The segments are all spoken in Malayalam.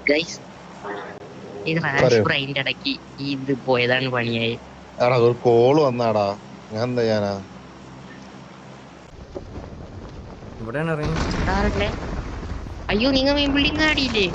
ഗൈസ് ഇത് റാഷ് ബ്രൈൻ്റെ ഇടയ്ക്ക് ഇത് പോയതാണ് പണിയായി. ആടാ ഒരു കോള് വന്നാടാ, ഞാൻ എന്താ ചെയ്യാനാ? അയ്യോ നിങ്ങൾ മെയിൻ ബിൽഡിംഗ് കാണിയില്ലേ?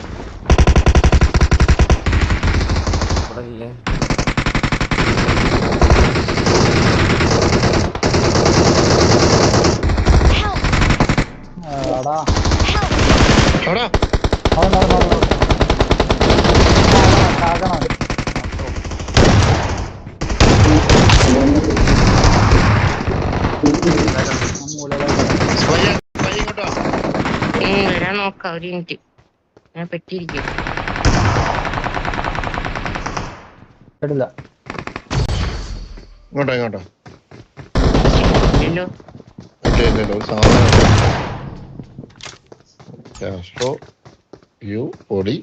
വരാൻ നോക്കാം, ഒരു മിനിറ്റ്. ഞാൻ പെട്ടിരിക്കും. ഇങ്ങോട്ടോ ഇങ്ങോട്ടോ. ഇല്ലല്ലോ ഇല്ലല്ലോ ഒരു സാധനം കാസ്ട്രോ യു പൊടി.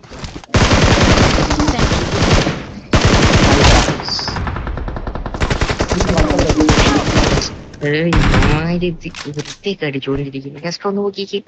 വൃത്തിയൊക്കെ അടിച്ചുകൊണ്ടിരിക്കുന്നു. ജസ്റ്റ് ഒന്ന് നോക്കിക്ക്.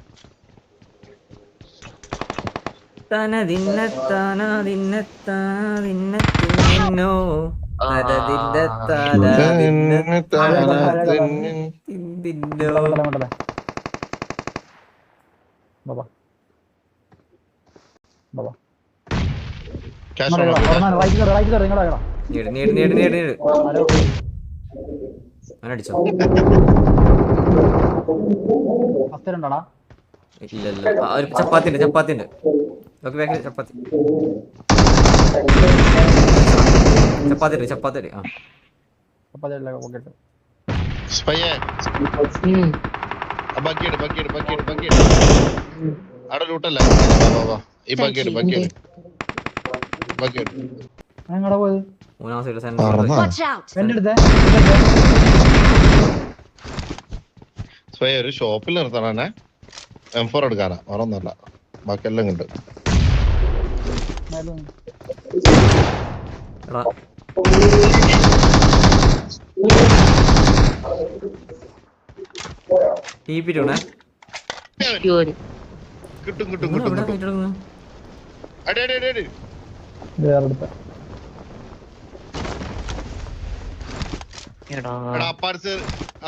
ചപ്പാത്തി ചപ്പാത്തി ചപ്പാത്തി ചപ്പാത്തി അവിടെ ലൂട്ടല്ല. ഈ ബക്കറ്റ് ബക്കറ്റ് ഒരു ഷോപ്പിൽ നിർത്തണേ. M4 എടുക്കാനാ, വേറൊന്നുമല്ല. ബാക്കിയെല്ലാം ഉണ്ട്. കിട്ടും കിട്ടും കിട്ടും. അടി അടി അടി അടി.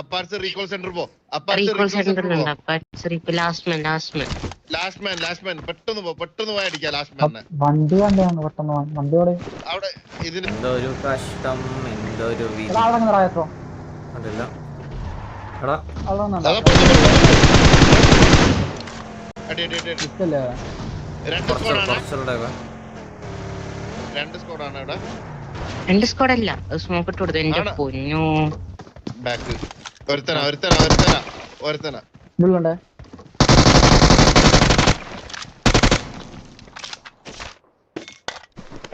അപ്പാർസ് റീകോൾ സെന്റർ പോ. ലാസ്റ്റ് മാൻ പെട്ടെന്ന് പോ, പെട്ടെന്ന് പോയി അടിക്കാം ലാസ്റ്റ് മാനെ. വണ്ടി കണ്ടാണ് പെട്ടെന്ന് വണ്ടിയോടെ അവിടെ ഇതിന് എന്തൊരു കഷ്ടം, എന്തൊരു രണ്ട് സ്ക്വാഡല്ല, സ്മോക്ക് ഇട്ട് കൊടുത്തു. എന്റെ പൊന്നു ബാക്ക് ഒരുത്തനാ.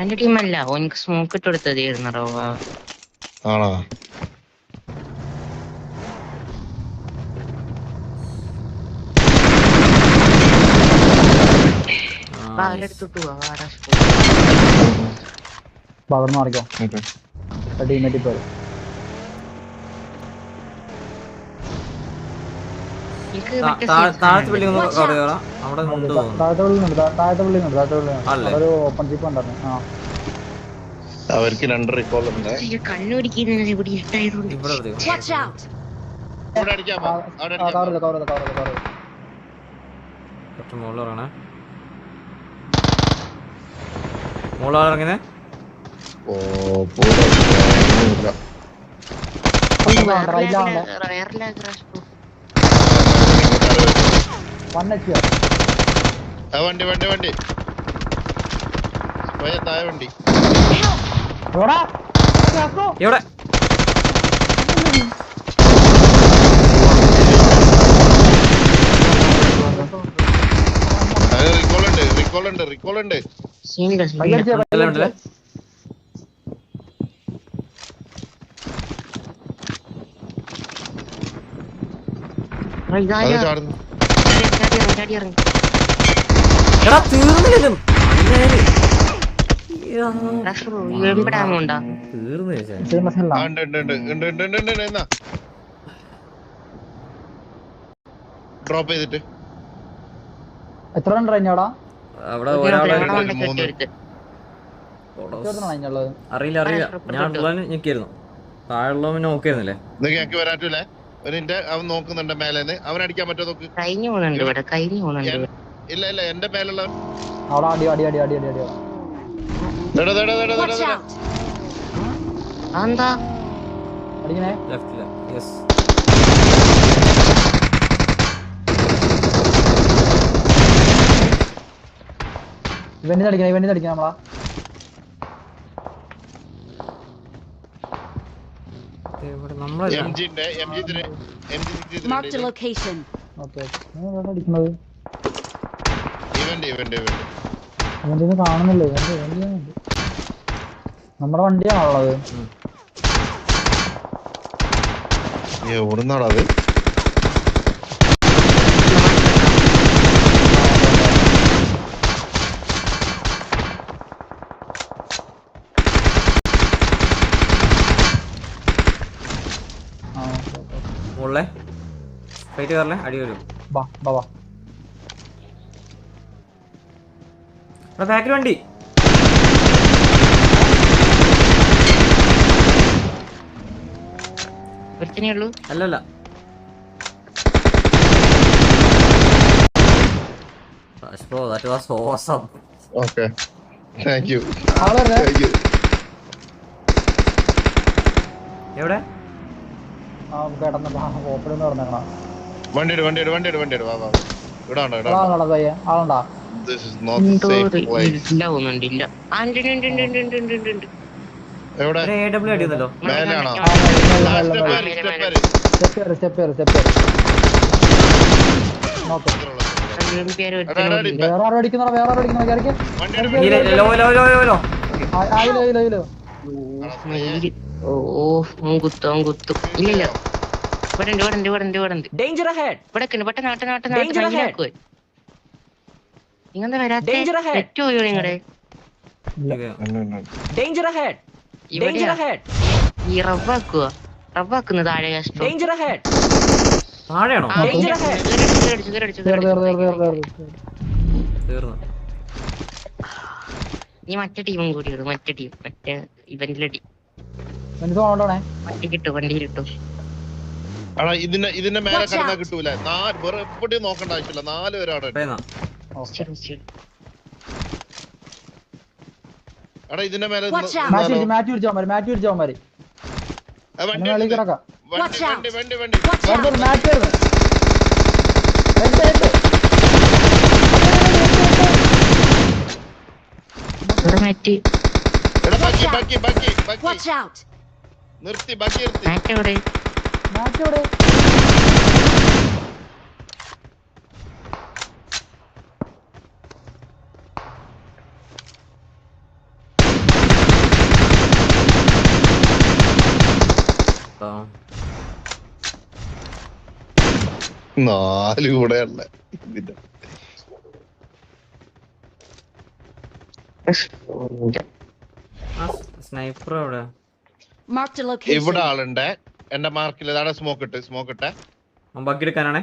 എന്റെ ടീമല്ല, ഓനിക്ക് സ്മോക്ക് ഇട്ട് കൊടുത്തതായിരുന്നു. ആണോ? പാലെടുത്തിട്ട് മാറിക്കോ. ടീമേറ്റ് പോയി. താഴത്തെ ബിൽഡിംഗ് ഒരു ഓപ്പൺ ജീപ്പ് ഉണ്ടായിരുന്നു. അവർക്ക് 2 റീകോൾ ഉണ്ട്. കണ്ണുപിടിക്കുന്നത് ഇവിടെ ഇട്ടായതുകൊണ്ട് മോളിറങ്ങുന്നേ. വണ്ടി വണ്ടി വണ്ടി താഴെ വണ്ടി. എവിടെ? റീകോൾ ഉണ്ട്. ഡ്രോപ്പ് ചെയ്തിട്ട് എത്ര റൺ കഴിഞ്ഞോടാ? അവിടെ ഒരാളെ അറിയില്ല ഞാൻ ഞെക്കിയിരുന്നു. താഴെയുള്ളവൻ നോക്കിയിരുന്നില്ലേ? വരാറ്റൂലേ അവൻ നോക്കുന്നുണ്ട് മേലേന്ന്. അവൻ അടിക്കാൻ പറ്റുമോ നോക്ക്. ഇല്ല ഇല്ല എന്റെ മേലുള്ള ഇവന്റിന് അടിക്കണം നമ്മളാ. കാണുന്നില്ലേ? നമ്മുടെ വണ്ടിയാണുള്ളത്. ഓടുന്നാടാ അത്. അടി വരും. ബാക്കിൽ വണ്ടി. അല്ലല്ല bro, that was awesome. Okay, thank you. എവിടെ വണ്ടി വാ വാ. ഇടാണ്ടോ ആളുണ്ടാ? This is not safe place. എവിടെ? AW അടിയുന്നല്ലോ. മേലാണോ? സ്റ്റെപ്പ് വേറെ അടിക്കുന്ന താഴെയാണോ? ഈ മറ്റേ ടീമും കൂടി മറ്റേ ടീം മറ്റേ ഇവന്റിലടി കിട്ടും വണ്ടിയിലിട്ടു. ഇതിന്റെ മേലെ കടന്നാ കിട്ടൂല. എപ്പോഴും നോക്കണ്ട ആവശ്യമില്ല. 4 പേരാണ്. എടാ ഇതിന്റെ മേലെ നിർത്തി ബാക്കി നാല് കൂടെയല്ല. സ്നൈപ്പർ എവിടെ? ഇവിടെ ആളുണ്ട്. എന്റെ മാർക്കിൽ സ്മോക്ക് ഇട്ടെ ബഗ് എടുക്കാനാണേ.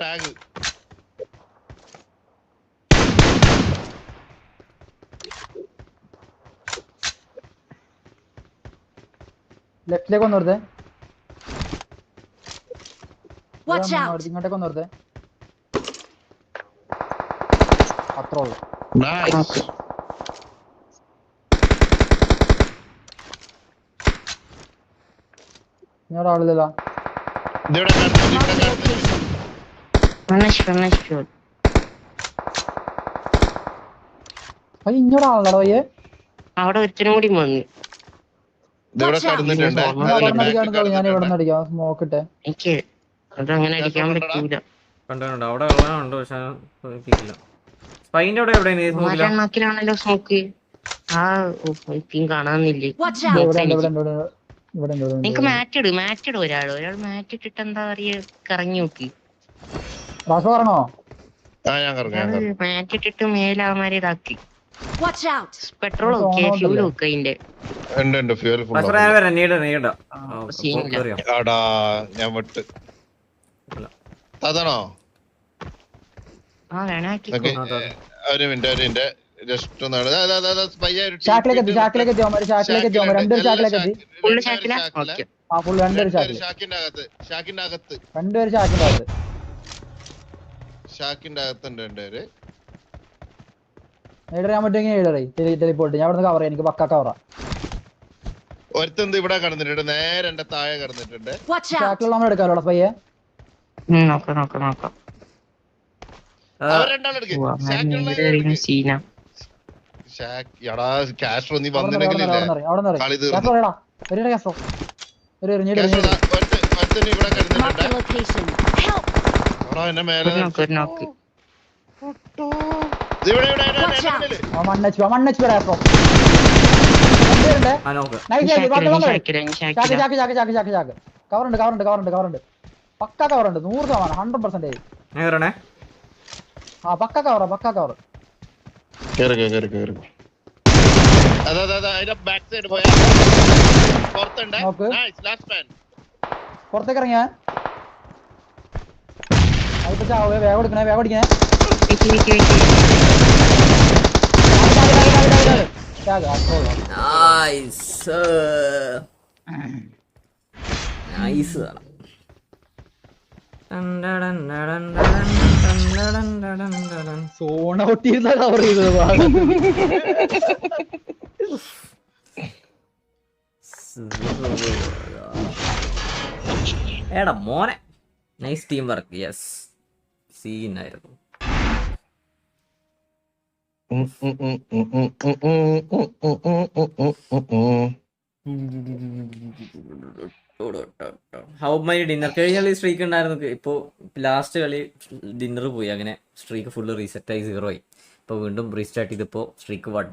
ടാഗ് ലെഫ്റ്റിലേക്ക് ഒന്ന് നിർത്തേ. ഇങ്ങോട്ടേക്ക് ഒന്ന് നിർത്തേ. അത്രേ ഉള്ളു. ഇങ്ങോട്ട് ആളില്ല. ഇങ്ങോട്ടാണല്ലോ പയ്യെ. അവിടെ ഒരുത്തനും കൂടി വന്നു. ഞാൻ ഇവിടെ അടിക്കാം. നോക്കട്ടെ. എനിക്ക് അതങ്ങനെ അടിക്കാൻ പറ്റൂല. കണ്ടോ അവിടെ ഉള്ളതുണ്ട്. പക്ഷെ സ്പൈൻ്റെ അവിടെ എവിടെയാണല്ലോ സ്മോക്ക്. ആ കാണാന്നില്ലേ? നിങ്ങക്ക് മാറ്റിട് ഒരാൾ മാറ്റ് ഇട്ടിട്ട് എന്താ പറയാ കറങ്ങി നോക്കി. മാറ്റിട്ടിട്ട് മേലാമാരെ ഇതാക്കി. Watch out! പെട്രോൾ നോക്കിയേ, ഫ്യൂൽ നോക്കുക അതിന്റെ. ഉണ്ട് ഫ്യൂൽ ഫുൾ പക്ഷേ ഞാൻ വരാം, നീട സീനില്ല. ആടാ ഞാൻ വിട്ട് അതാണോ ആ വേണേ ഓക്കെ ഒരു മിനിറ്റ് ജസ്റ്റ് ഷാക്കിലേക്ക് എത്തി അവന്മാര്, ഷാക്കിലേക്ക് എത്തി അവന്മാര്, രണ്ടുപേര് ഷാക്കിലേക്ക് എത്തി. ഫുള്ള് ഷാക്കില. ഓക്കെ ആ ഫുൾ രണ്ടുപേര് ഷാക്കില്, ഷാക്കിന്റെ അകത്ത് രണ്ടുപേര് ഷാക്കിന്റെ അകത്ത്. ഷാക്കിന്റെ അകത്തുണ്ട് രണ്ടുപേര്. നേടാൻ പറ്റുമെങ്കിൽ നേടറേ ടെലിപ്പോർട്ട്. ഞാൻ ഇവിടെ കവർ, എനിക്ക് പക്ക കവറാ. ഒരുത്തന്ത് ഇവിടെ കടന്നിട്ടുണ്ട്, നേരെ എന്റെ താഴെ കടന്നിട്ടുണ്ട്. Watch out! ഷാക്കിലുള്ള നമ്മൾ എടുക്കാമല്ലോ പയ്യെ. നോക്കാം. അവർ രണ്ടാളെടുക്ക് സീന. കാസ്ട്രോ നീ അവിടെ നിന്ന് കളി തീർന്നു. കാസ്ട്രോ എടാ, ഒരു കാസ്ട്രോ ഒരു ഒരുത്തന് ഇവിടെ Mark കടന്നിട്ടുണ്ട്. the location. Help! എടാ എന്നെ മേലെ നോക്ക്. Watch out! മണ്ണച്ച് കാസ്ട്രോ. രണ്ടുപേരുണ്ട്. ആ നോക്ക്. നൈസ് ഷാക്കില. ചാക്ക്. കവറുണ്ട്. പക്ക കവറുണ്ട്, 100%, 100%. ഞാൻ കയറണേ. ആ പക്ക കവർ. കേറി അതാ ബാക്ക് സൈഡ് പോയാ പുറത്തുണ്ട്. നോക്ക്. Nice last man. പുറത്തേക്ക് ഇറങ്ങിയാ അതിപ്പോ ചാവേ, വേഗം എടുക്കണേ. നൈസ്. സോൺ ഔട്ട് ചെയ്ത കവർ ചെയ്തത്. എടാ മോനെ, നൈസ് ടീം വർക്ക്. യെസ്, സീനായിരുന്നു. ഹൗ മൈ ഡിന്നർ കഴിഞ്ഞ കളി സ്ട്രീക്ക് ഉണ്ടായിരുന്നു. ഇപ്പോൾ ലാസ്റ്റ് കളി ഡിന്നർ പോയി, അങ്ങനെ സ്ട്രീക്ക് ഫുള്ള് റീസെറ്റ് ആയി 0 ആയി. ഇപ്പോൾ വീണ്ടും റീസ്റ്റാർട്ട് ചെയ്തപ്പോൾ സ്ട്രീക്ക് 1.